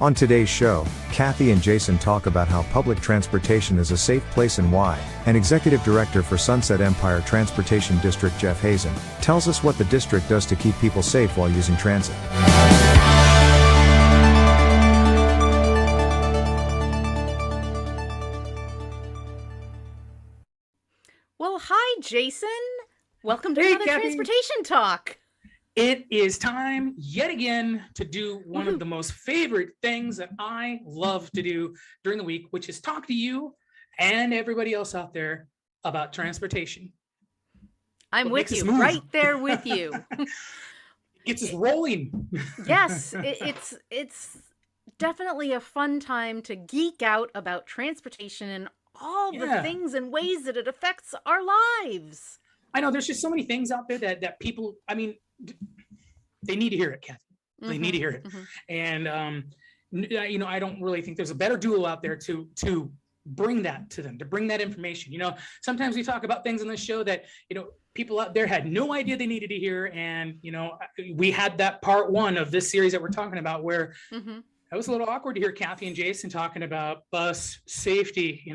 On today's show, Kathy and Jason talk about how public transportation is a safe place and why, and Executive Director for Sunset Empire Transportation District Jeff Hazen tells us what the district does to keep people safe while using transit. Well, hi, Jason. Welcome to Hey, another Kathy. Transportation Talk. It is time yet again to do one of the most favorite things that I love to do during the week, which is talk to you and everybody else out there about transportation. I'm What with makes us you, move. right there with you. Gets us rolling. Yes, it's definitely a fun time to geek out about transportation and all the Yeah. things and ways that it affects our lives. I know there's just so many things out there that people, I mean, they need to hear it, Kathy. They need to hear it. And, I don't really think there's a better duo out there to bring that to them, to bring that information. Sometimes we talk about things on this show that, people out there had no idea they needed to hear. And, we had that part one of this series that we're talking about where it was a little awkward to hear Kathy and Jason talking about bus safety.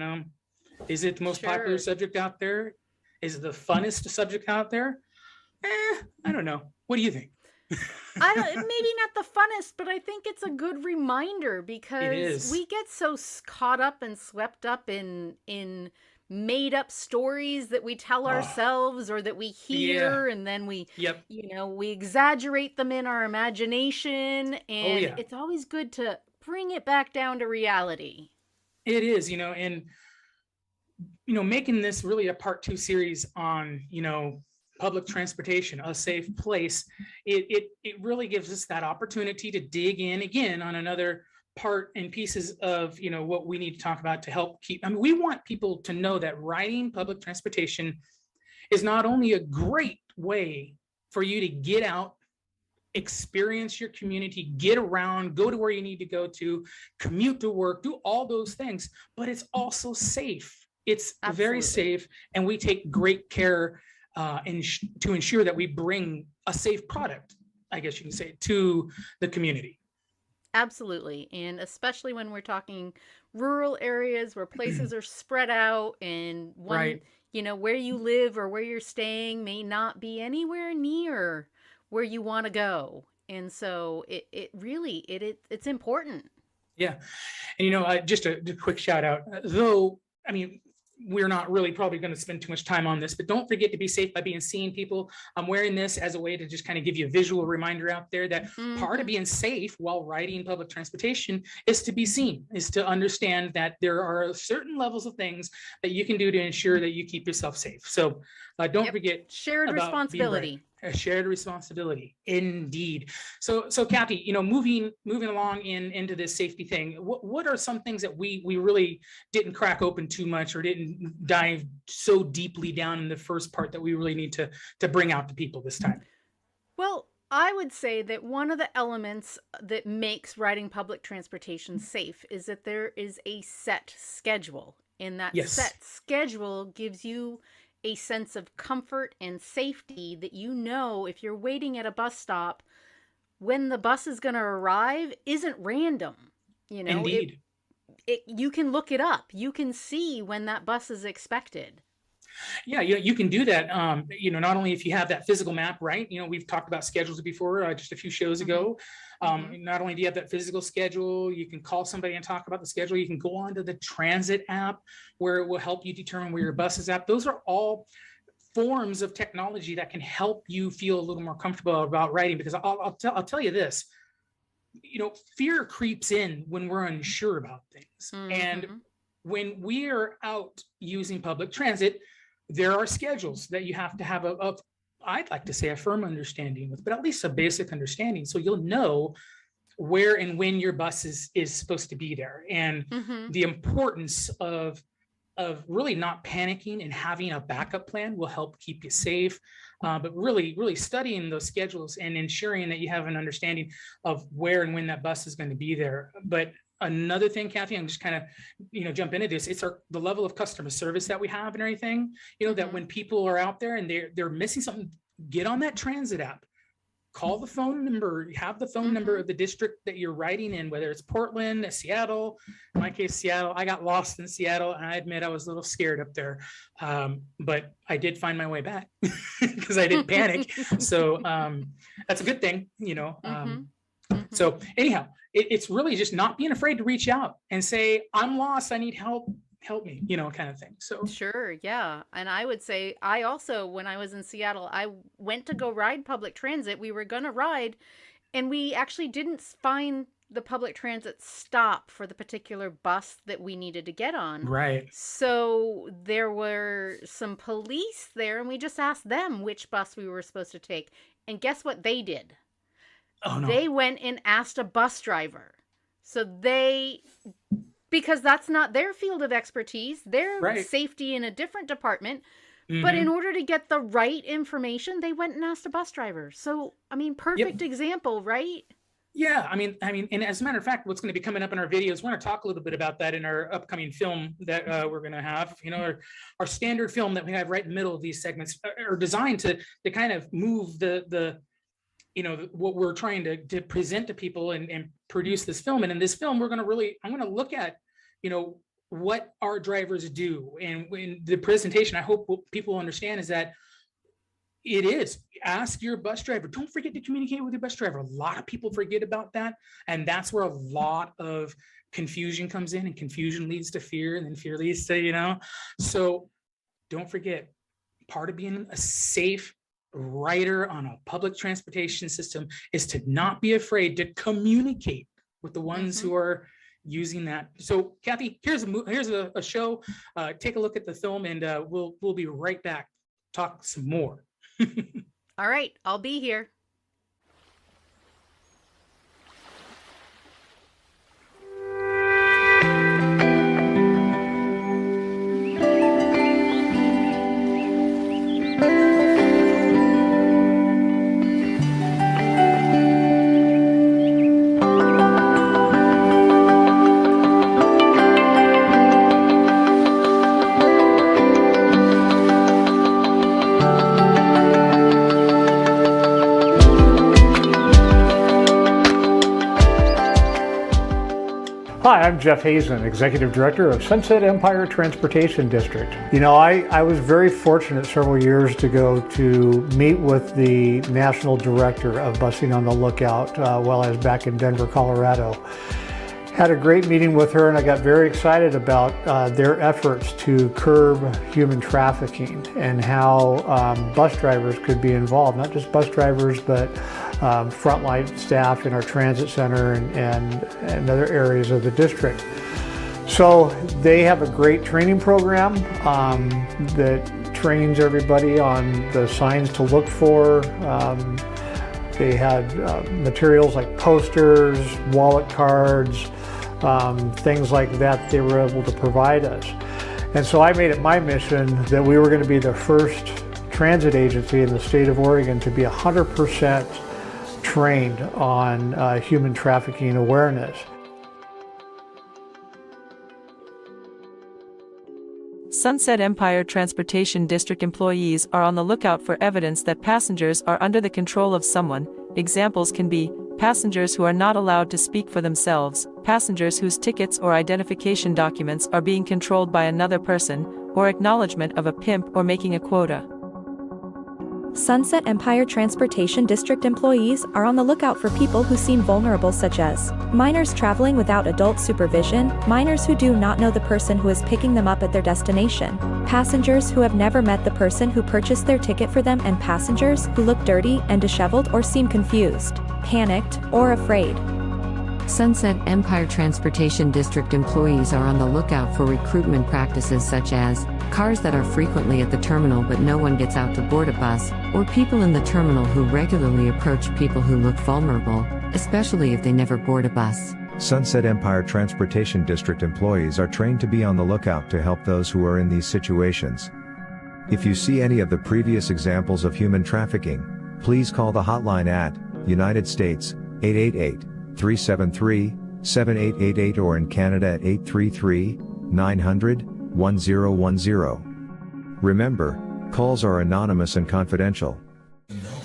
Is it the most popular subject out there? Is it the funnest subject out there? I don't know. What do you think? Maybe not the funnest, but I think it's a good reminder because we get so caught up and swept up in made up stories that we tell ourselves or that we hear, and then we we exaggerate them in our imagination, and it's always good to bring it back down to reality. It is, and making this really a part 2 series on public transportation, a safe place, it really gives us that opportunity to dig in again on another part and pieces of what we need to talk about to help keep. I mean, we want people to know that riding public transportation is not only a great way for you to get out, experience your community, get around, go to where you need to go to, commute to work, do all those things, but it's also safe. It's very safe, and we take great care to ensure that we bring a safe product, I guess you can say, to the community. Absolutely. And especially when we're talking rural areas where places are spread out and one, where you live or where you're staying may not be anywhere near where you want to go. And so it's important. Yeah. And, just a quick shout out, though, I mean, we're not really probably going to spend too much time on this, but don't forget to be safe by being seen, people. I'm wearing this as a way to just kind of give you a visual reminder out there that part of being safe while riding public transportation is to be seen, is to understand that there are certain levels of things that you can do to ensure that you keep yourself safe. So don't forget shared responsibility. A shared responsibility, indeed. So Kathy, moving along into this safety thing, what are some things that we really didn't crack open too much or didn't dive so deeply down in the first part that we really need to bring out to people this time? Well, I would say that one of the elements that makes riding public transportation safe is that there is a set schedule, and that set schedule gives you a sense of comfort and safety that if you're waiting at a bus stop, when the bus is going to arrive isn't random. Indeed. You can look it up. You can see when that bus is expected. Yeah, you can do that. Not only if you have that physical map, right? We've talked about schedules before, just a few shows ago. Not only do you have that physical schedule, you can call somebody and talk about the schedule. You can go onto the transit app where it will help you determine where your bus is at. Those are all forms of technology that can help you feel a little more comfortable about riding. Because I'll tell you this, fear creeps in when we're unsure about things. And when we are out using public transit, there are schedules that you have to have I'd like to say a firm understanding with, but at least a basic understanding. So you'll know where and when your bus is supposed to be there. And the importance of really not panicking and having a backup plan will help keep you safe. But really studying those schedules and ensuring that you have an understanding of where and when that bus is going to be there. But another thing, Kathy, I'm just kind of, jump into this. It's the level of customer service that we have and everything, that when people are out there and they're missing something, get on that transit app, call the phone number, have the phone number of the district that you're writing in, whether it's Portland, Seattle. In my case, Seattle. I got lost in Seattle, and I admit I was a little scared up there, but I did find my way back because I didn't panic. So that's a good thing, you know. So anyhow, it's really just not being afraid to reach out and say, I'm lost, I need help me, you know, kind of thing. So sure, yeah. And I would say, I also, when I was in Seattle, I went to go ride public transit. We were gonna ride, and we actually didn't find the public transit stop for the particular bus that we needed to get on. Right. So there were some police there, and we just asked them which bus we were supposed to take. And guess what they did? Oh, no. They went and asked a bus driver. So because that's not their field of expertise, they're safety in a different department. But in order to get the right information, they went and asked a bus driver. So, I mean, perfect example, right? Yeah, I mean, and as a matter of fact, what's going to be coming up in our videos, we're going to talk a little bit about that in our upcoming film that we're going to have. You know, our standard film that we have right in the middle of these segments are designed to kind of move the you know, what we're trying to present to people and produce this film. And in this film, I'm going to look at, you know, what our drivers do. And in the presentation, I hope what people understand is that it is ask your bus driver. Don't forget to communicate with your bus driver. A lot of people forget about that. And that's where a lot of confusion comes in, and confusion leads to fear, and then fear leads to, you know, so don't forget, part of being a safe rider on a public transportation system is to not be afraid to communicate with the ones who are using that. So Kathy, here's a show. Take a look at the film, and we'll be right back. Talk some more. All right, I'll be here. Hi, I'm Jeff Hazen, Executive Director of Sunset Empire Transportation District. You know, I was very fortunate several years ago to meet with the National Director of Busing on the Lookout while I was back in Denver, Colorado. Had a great meeting with her, and I got very excited about their efforts to curb human trafficking and how bus drivers could be involved. Not just bus drivers, but frontline staff in our transit center and other areas of the district. So they have a great training program that trains everybody on the signs to look for. They had materials like posters, wallet cards, things like that they were able to provide us. And so I made it my mission that we were going to be the first transit agency in the state of Oregon to be 100% trained on human trafficking awareness. Sunset Empire Transportation District employees are on the lookout for evidence that passengers are under the control of someone. Examples can be passengers who are not allowed to speak for themselves, passengers whose tickets or identification documents are being controlled by another person, or acknowledgement of a pimp or making a quota. Sunset Empire Transportation District employees are on the lookout for people who seem vulnerable, such as minors traveling without adult supervision, minors who do not know the person who is picking them up at their destination, passengers who have never met the person who purchased their ticket for them, and passengers who look dirty and disheveled or seem confused, panicked, or afraid. Sunset Empire Transportation District employees are on the lookout for recruitment practices such as cars that are frequently at the terminal but no one gets out to board a bus, or people in the terminal who regularly approach people who look vulnerable, especially if they never board a bus. Sunset Empire Transportation District employees are trained to be on the lookout to help those who are in these situations. If you see any of the previous examples of human trafficking, please call the hotline at United States 888-373-7888 or in Canada at 833-900-1010. Remember, calls are anonymous and confidential.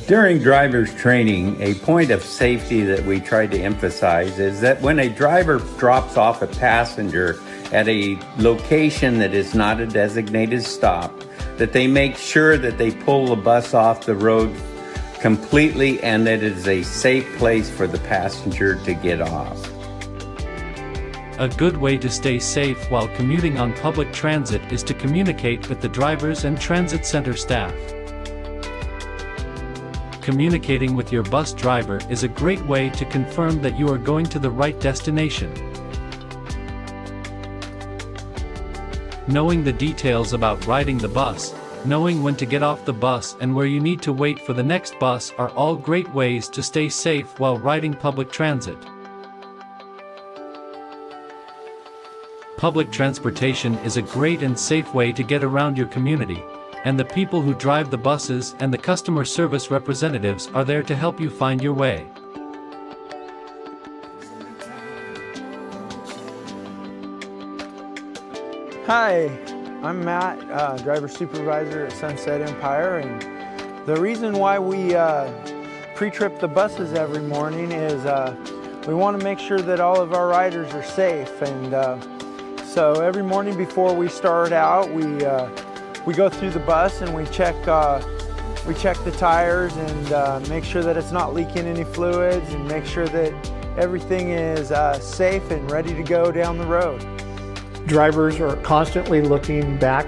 During driver's training, a point of safety that we try to emphasize is that when a driver drops off a passenger at a location that is not a designated stop, that they make sure that they pull the bus off the road completely and that it is a safe place for the passenger to get off. A good way to stay safe while commuting on public transit is to communicate with the drivers and transit center staff. Communicating with your bus driver is a great way to confirm that you are going to the right destination. Knowing the details about riding the bus, knowing when to get off the bus and where you need to wait for the next bus are all great ways to stay safe while riding public transit. Public transportation is a great and safe way to get around your community, and the people who drive the buses and the customer service representatives are there to help you find your way. Hi, I'm Matt, driver supervisor at Sunset Empire, and the reason why we pre-trip the buses every morning is we want to make sure that all of our riders are safe, and so every morning before we start out, we go through the bus and we check the tires and make sure that it's not leaking any fluids and make sure that everything is safe and ready to go down the road. Drivers are constantly looking back,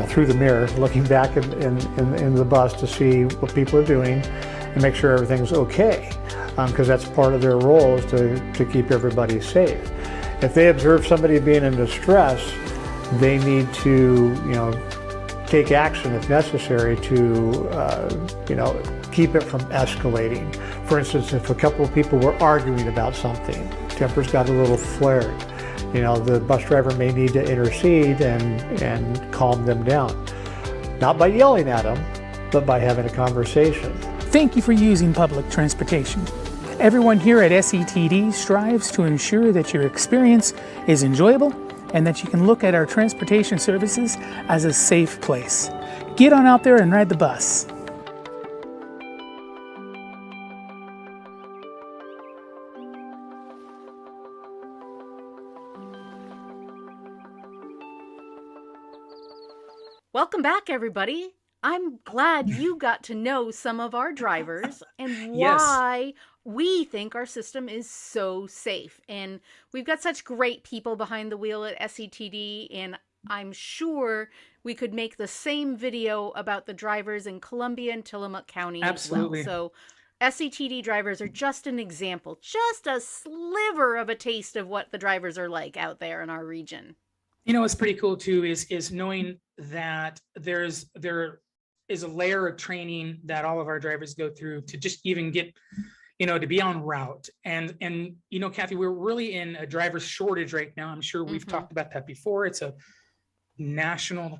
through the mirror, looking back in the bus to see what people are doing and make sure everything's okay, because that's part of their role is to keep everybody safe. If they observe somebody being in distress, they need to, take action if necessary to, keep it from escalating. For instance, if a couple of people were arguing about something, tempers got a little flared, the bus driver may need to intercede and calm them down. Not by yelling at them, but by having a conversation. Thank you for using public transportation. Everyone here at SETD strives to ensure that your experience is enjoyable and that you can look at our transportation services as a safe place. Get on out there and ride the bus. Welcome back, everybody. I'm glad you got to know some of our drivers and why we think our system is so safe. And we've got such great people behind the wheel at SETD, and I'm sure we could make the same video about the drivers in Columbia and Tillamook County as well. So SETD drivers are just an example, just a sliver of a taste of what the drivers are like out there in our region. What's pretty cool too is knowing that there is a layer of training that all of our drivers go through to just even get, to be on route. And Kathy, we're really in a driver shortage right now. I'm sure we've talked about that before. It's a national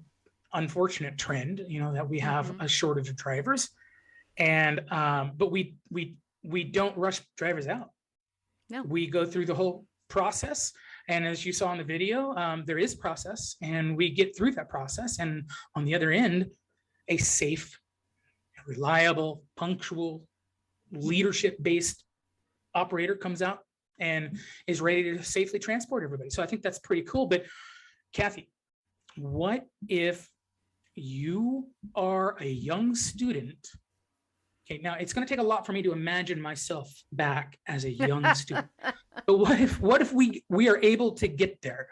unfortunate trend, that we have a shortage of drivers. And but we don't rush drivers out. No. We go through the whole process. And as you saw in the video, there is process, and we get through that process. And on the other end, a safe, reliable, punctual, leadership-based operator comes out and is ready to safely transport everybody. So I think that's pretty cool. But Kathy, what if you are a young student? Okay, now it's going to take a lot for me to imagine myself back as a young student. But what if we are able to get there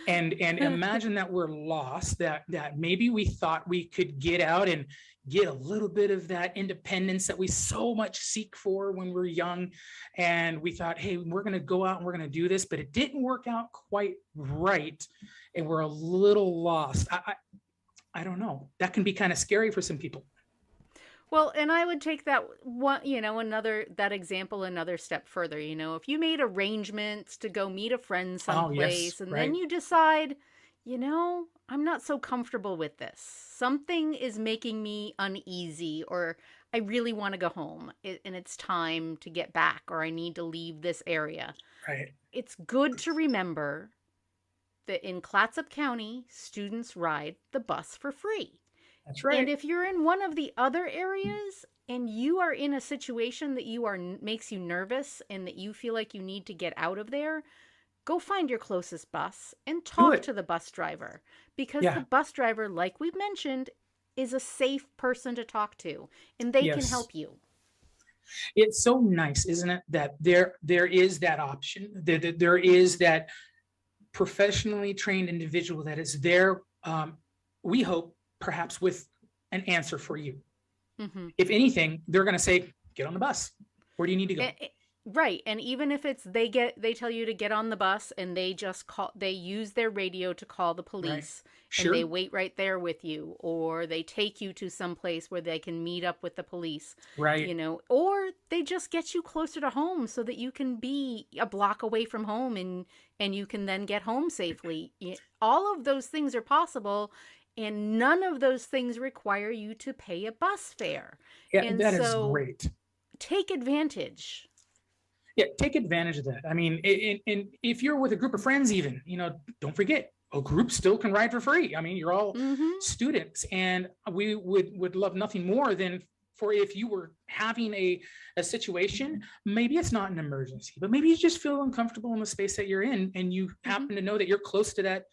and imagine that we're lost, that maybe we thought we could get out and get a little bit of that independence that we so much seek for when we're young. And we thought, hey, we're going to go out and we're going to do this, but it didn't work out quite right. And we're a little lost. I don't know. That can be kind of scary for some people. Well, and I would take that one, that example another step further. If you made arrangements to go meet a friend someplace, then you decide, I'm not so comfortable with this. Something is making me uneasy, or I really want to go home and it's time to get back, or I need to leave this area. Right. It's good to remember that in Clatsop County, students ride the bus for free. That's right. And if you're in one of the other areas and you are in a situation that makes you nervous and that you feel like you need to get out of there, go find your closest bus and talk to the bus driver, because the bus driver, like we've mentioned, is a safe person to talk to, and they can help you. It's so nice, isn't it, that there is that option, there is that professionally trained individual that is there, we hope, perhaps with an answer for you. If anything, they're going to say, get on the bus. Where do you need to go? Right. And even if it's they tell you to get on the bus and they just they use their radio to call the police, and they wait right there with you, or they take you to some place where they can meet up with the police, right? Or they just get you closer to home so that you can be a block away from home and you can then get home safely. All of those things are possible. And none of those things require you to pay a bus fare. Yeah, and that is great. Take advantage. Yeah, take advantage of that. I mean, and if you're with a group of friends, even, don't forget, a group still can ride for free. I mean, you're all students, and we would love nothing more than for if you were having a situation, maybe it's not an emergency, but maybe you just feel uncomfortable in the space that you're in, and you happen to know that you're close to that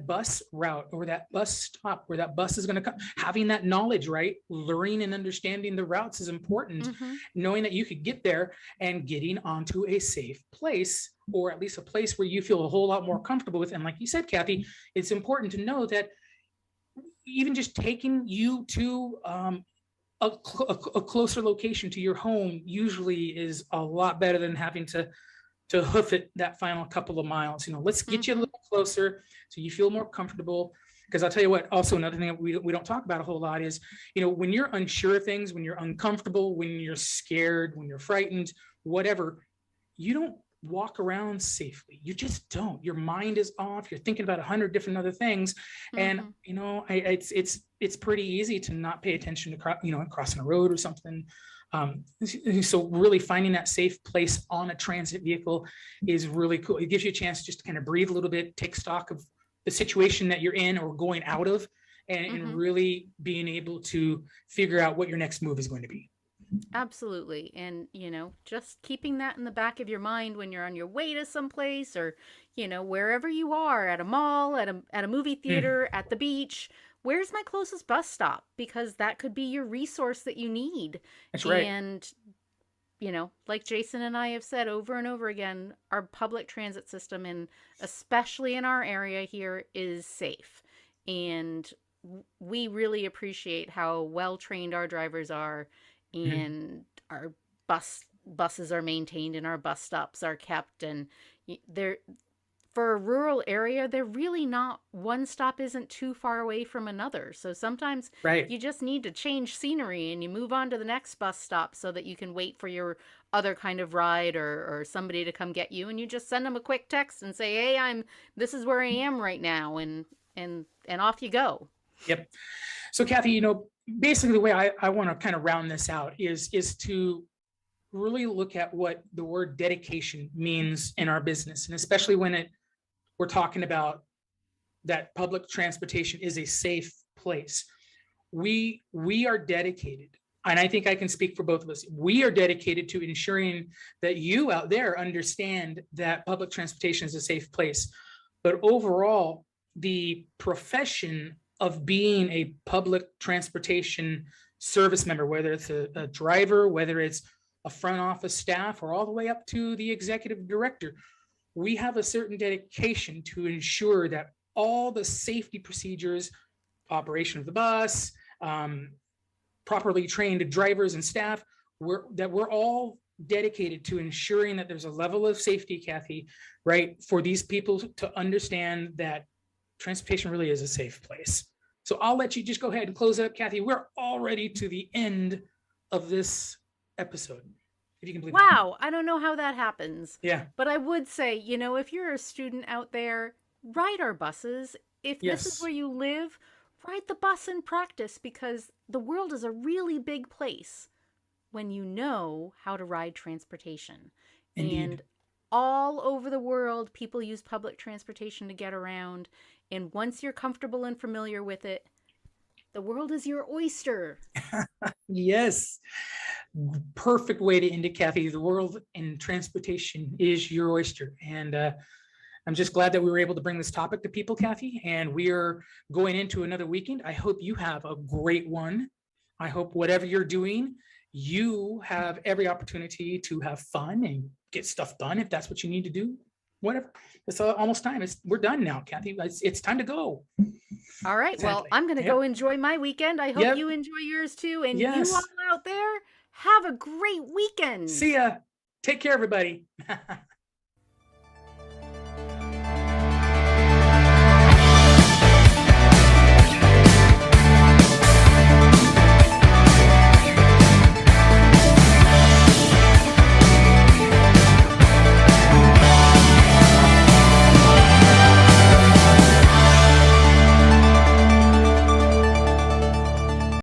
bus route or that bus stop where that bus is going to come. Having that knowledge, right? Learning and understanding the routes is important. Knowing that you could get there and getting onto a safe place, or at least a place where you feel a whole lot more comfortable with. And like you said, Kathy, it's important to know that even just taking you to a closer location to your home usually is a lot better than having to hoof it that final couple of miles. Let's get you a little closer so you feel more comfortable. Because I'll tell you what, also another thing that we don't talk about a whole lot is, when you're unsure of things, when you're uncomfortable, when you're scared, when you're frightened, whatever, you don't walk around safely. You just don't. Your mind is off. You're thinking about 100 different other things. And, it's pretty easy to not pay attention to, crossing a road or something. So really finding that safe place on a transit vehicle is really cool. It gives you a chance just to kind of breathe a little bit, take stock of the situation that you're in or going out of, and really being able to figure out what your next move is going to be. Absolutely. And, just keeping that in the back of your mind when you're on your way to someplace, or, wherever you are, at a mall, at a movie theater, at the beach, where's my closest bus stop? Because that could be your resource that you need. That's right. And, like Jason and I have said over and over again, our public transit system, and especially in our area here, is safe. And we really appreciate how well trained our drivers are, and our buses are maintained, and our bus stops are kept, and they're, for a rural area, they're really not, one stop isn't too far away from another. So sometimes you just need to change scenery and you move on to the next bus stop so that you can wait for your other kind of ride, or somebody to come get you, and you just send them a quick text and say, hey, this is where I am right now, and off you go. Yep. So Kathy, basically the way I want to kind of round this out is to really look at what the word dedication means in our business, and especially when we're talking about that public transportation is a safe place. We are dedicated, and I think I can speak for both of us. We are dedicated to ensuring that you out there understand that public transportation is a safe place. But overall, the profession of being a public transportation service member, whether it's a driver, whether it's a front office staff, or all the way up to the executive director, we have a certain dedication to ensure that all the safety procedures, operation of the bus, properly trained drivers and staff, we're all dedicated to ensuring that there's a level of safety, Kathy, right, for these people to understand that transportation really is a safe place. So I'll let you just go ahead and close it up, Kathy. We're already to the end of this episode. If you can believe wow, I don't know how that happens. Yeah. But I would say, if you're a student out there, ride our buses. If this is where you live, ride the bus in practice, because the world is a really big place when you know how to ride transportation. Indeed. And all over the world, people use public transportation to get around. And once you're comfortable and familiar with it, The world is your oyster. Yes. Perfect way to end it, Kathy. The world in transportation is your oyster. And I'm just glad that we were able to bring this topic to people, Kathy. And we are going into another weekend. I hope you have a great one. I hope whatever you're doing, you have every opportunity to have fun and get stuff done if that's what you need to do. Whatever. It's almost time. We're done now, Kathy. It's time to go. All right. Exactly. Well, I'm going to go enjoy my weekend. I hope you enjoy yours too. And you all out there, have a great weekend. See ya. Take care, everybody.